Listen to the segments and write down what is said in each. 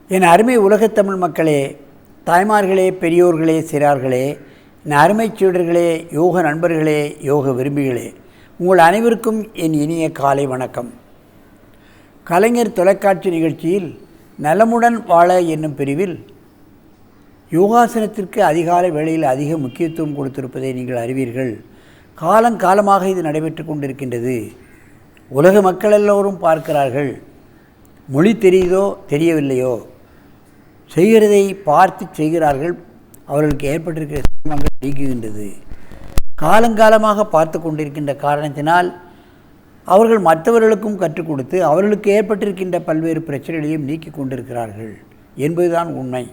என் அருமை உலகத்தமிழ் மக்களே, தாய்மார்களே, பெரியோர்களே, சிறார்களே, என் அருமை சீடர்களே, யோக நண்பர்களே, யோக விரும்பிகளே, உங்கள் அனைவருக்கும் என் இனிய காலை வணக்கம். கலைஞர் தொலைக்காட்சி நிகழ்ச்சியில் நலமுடன் வாழ என்னும் பிரிவில் யோகாசனத்திற்கு அதிகாலை வேளையில் அதிக முக்கியத்துவம் கொடுத்திருப்பதை நீங்கள் அறிவீர்கள். காலங்காலமாக இது நடைபெற்று கொண்டிருக்கின்றது. உலக மக்கள் எல்லோரும் பார்க்கிறார்கள். மொழி தெரியுதோ தெரியவில்லையோ, செய்கிறதை பார்த்து செய்கிறார்கள். அவர்களுக்கு ஏற்பட்டிருக்கிற சிரமங்கள் நீக்குகின்றது. காலங்காலமாக பார்த்து கொண்டிருக்கின்ற காரணத்தினால் அவர்கள் மற்றவர்களுக்கும் கற்றுக் கொடுத்து அவர்களுக்கு ஏற்பட்டிருக்கின்ற பல்வேறு பிரச்சனைகளையும் நீக்கி கொண்டிருக்கிறார்கள் என்பதுதான் உண்மை.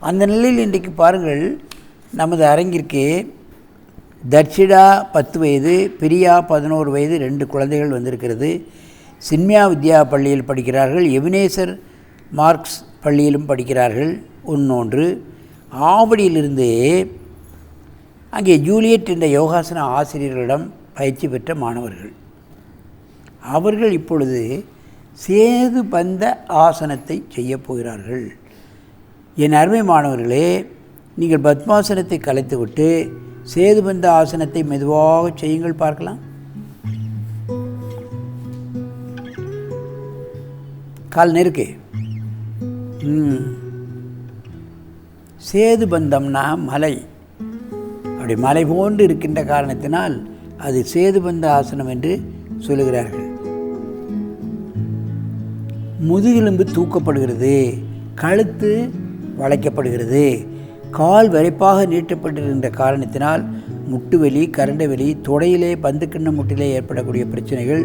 அந்த நிலையில் இன்றைக்கு பாருங்கள், நமது அரங்கிற்கு தர்ஷிடா 10 வயது, பிரியா 11 வயது 2 குழந்தைகள் வந்திருக்கிறது. சின்மியா வித்யா பள்ளியில் படிக்கிறார்கள். எபினேசர் மார்க்ஸ் பள்ளியிலும் படிக்கிறார்கள். இன்னொன்று ஆவடியிலிருந்து அங்கே ஜூலியட் என்ற யோகாசன ஆசிரியர்களிடம் பயிற்சி பெற்ற மாணவர்கள். அவர்கள் இப்பொழுது சேது பந்த ஆசனத்தை செய்ய போகிறார்கள். என் அருமை மாணவர்களே, நீங்கள் பத்மாசனத்தை கலைத்துவிட்டு சேதுபந்த ஆசனத்தை மெதுவாக செய்யுங்கள், பார்க்கலாம். கால் நெருக்கு. சேதுபந்தம்னா மலை, அப்படி மலை போன்று இருக்கின்ற காரணத்தினால் அது சேதுபந்த ஆசனம் என்று சொல்லுகிறார்கள். முதுகெலும்பு தூக்கப்படுகிறது, கழுத்து வளைக்கப்படுகிறது, கால் விரைப்பாக நீட்டப்பட்டிருக்கின்ற காரணத்தினால் முட்டுவலி, கரண்டவலி, தொடையிலே பந்துக்கிண்ண முட்டிலே ஏற்படக்கூடிய பிரச்சனைகள்,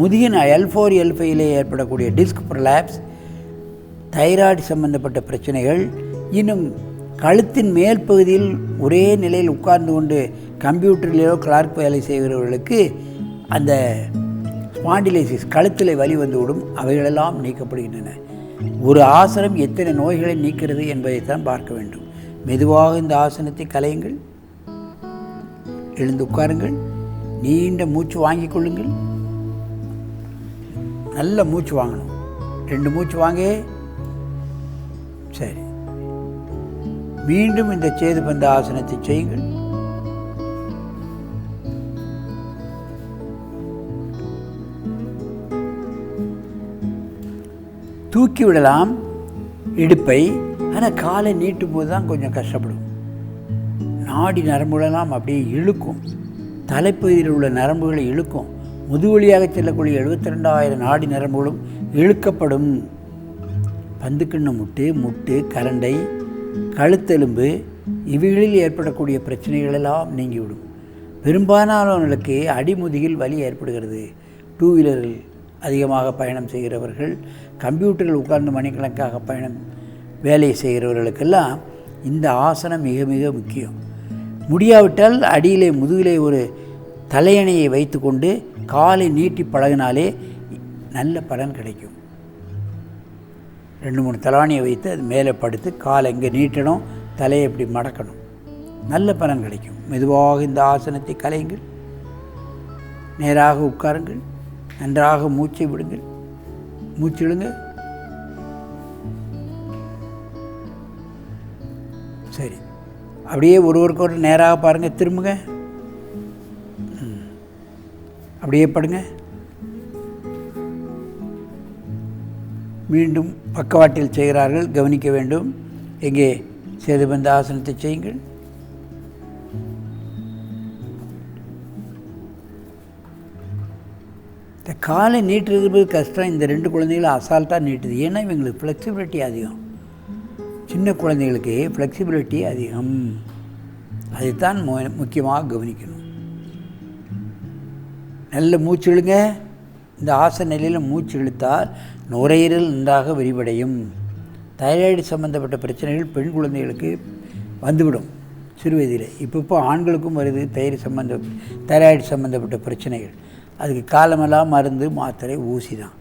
முதுகின் L4 L5 ஏற்படக்கூடிய டிஸ்க் ப்ரொலாப்ஸ், தைராய்டு சம்பந்தப்பட்ட பிரச்சனைகள், இன்னும் கழுத்தின் மேல் பகுதியில் ஒரே நிலையில் உட்கார்ந்து கொண்டு கம்ப்யூட்டரிலேயோ கிளார்க் வேலை செய்கிறவர்களுக்கு அந்த ஸ்பாண்டிலைசிஸ், கழுத்தில் வலி வந்துவிடும். அவைகளெல்லாம் நீக்கப்படுகின்றன. ஒரு ஆசனம் எத்தனை நோய்களை நீக்கிறது என்பதைத்தான் பார்க்க வேண்டும். மெதுவாக இந்த ஆசனத்தை கலையுங்கள். எழுந்து உட்காருங்கள். நீண்ட மூச்சு வாங்கிக் கொள்ளுங்கள். நல்ல மூச்சு வாங்கணும். 2 மூச்சு வாங்க. சரி, மீண்டும் இந்த சேதுபந்த ஆசனத்தை செய்யுங்கள். தூக்கி விடலாம் இடுப்பை, ஆனால் காலை நீட்டும் போது தான் கொஞ்சம் கஷ்டப்படும். நாடி நரம்புகளெல்லாம் அப்படியே இழுக்கும். தலைப்பகுதியில் உள்ள நரம்புகளை இழுக்கும். முதுவழியாக செல்லக்கூடிய 72,000 நாடி நரம்புகளும் இழுக்கப்படும். பந்துக்கிண்ண முட்டு, கரண்டை, கழுத்தெலும்பு இவைகளில் ஏற்படக்கூடிய பிரச்சனைகளெல்லாம் நீங்கிவிடும். பெரும்பாலானவர்களுக்கு அடிமுதுகில் வலி ஏற்படுகிறது. 2 வீலரில் அதிகமாக பயணம் செய்கிறவர்கள், கம்ப்யூட்டரில் உட்கார்ந்து மணிக்கணக்காக வேலை செய்கிறவர்களுக்கெல்லாம் இந்த ஆசனம் மிக மிக முக்கியம். முடியாவிட்டால் அடியிலே முதுகிலே ஒரு தலையணையை வைத்து கொண்டு காலை நீட்டி பழகினாலே நல்ல பலன் கிடைக்கும். 2-3 தலானியை வைத்து அது மேலே படுத்து காலை எங்கே நீட்டணும், தலையை எப்படி மடக்கணும், நல்ல பலன் கிடைக்கும். மெதுவாக இந்த ஆசனத்தை கலையுங்கள். நேராக உட்காருங்கள். நன்றாக மூச்சை விடுங்கள். மூச்சு விடுங்க. சரி, அப்படியே ஒருவருக்கு நேராக பாருங்கள். திரும்புங்க. அப்படியே படுங்க. மீண்டும் பக்கவாட்டில் செய்கிறார்கள், கவனிக்க வேண்டும். எங்கே சேதுபந்த ஆசனத்தை செய்யுங்கள். இந்த காலை நீட்டுறது கஷ்டம். இந்த 2 குழந்தைகளும் அசால்ட்டாக நீட்டுது. ஏன்னா இவங்களுக்கு ஃப்ளெக்சிபிலிட்டி அதிகம். சின்ன குழந்தைகளுக்கு ஃப்ளெக்சிபிலிட்டி அதிகம். அதைத்தான் முக்கியமாக கவனிக்கணும். நல்ல மூச்சு இழுங்க. இந்த ஆசன நிலையில் மூச்சு இழுத்தால் நுரையீரல் நன்றாக விரிவடையும். தைராய்டு சம்பந்தப்பட்ட பிரச்சனைகள் பெண் குழந்தைகளுக்கு வந்துவிடும் சிறு வயதில். இப்போ ஆண்களுக்கும் வருது தைராய்டு சம்பந்தப்பட்ட பிரச்சனைகள். அதுக்கு காலமெல்லாம் மருந்து, மாத்திரை, ஊசி தான்.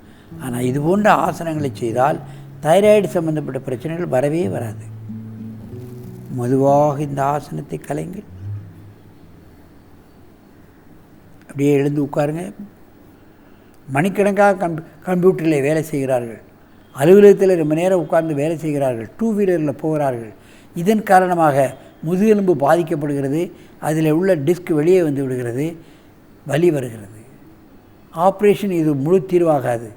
ஆனால் இது போன்ற ஆசனங்களை செய்தால் தைராய்டு சம்பந்தப்பட்ட பிரச்சனைகள் வரவே வராது. மெதுவாக இந்த ஆசனத்தை கலைங்கள். அப்படியே எழுந்து உட்காருங்க. மணிக்கணக்காக கம்ப்யூட்டரில் வேலை செய்கிறார்கள். அலுவலகத்தில் ரொம்ப நேரம் உட்கார்ந்து வேலை செய்கிறார்கள், 2 வீலரில் போகிறார்கள். இதன் காரணமாக முதுகெலும்பு பாதிக்கப்படுகிறது, அதில் உள்ள டிஸ்க் வெளியே வந்து விடுகிறது, வலி வருகிறது. ஆப்ரேஷன் இது முழு தீர்வாகாது.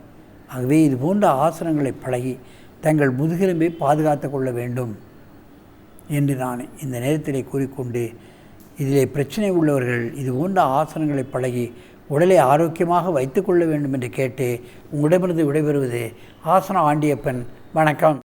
ஆகவே இது போன்ற ஆசனங்களை பழகி தங்கள் முதுகெலும்பை பாதுகாத்து கொள்ள வேண்டும் என்று நான் இந்த நேரத்தில் கூறிக்கொண்டு, இதிலே பிரச்சனை உள்ளவர்கள் இது போன்ற ஆசனங்களை பழகி உடலை ஆரோக்கியமாக வைத்துக்கொள்ள வேண்டும் என்று கேட்டு உங்களிடமிருந்து விடைபெறுவது ஆசன ஆண்டியப்பன். வணக்கம்.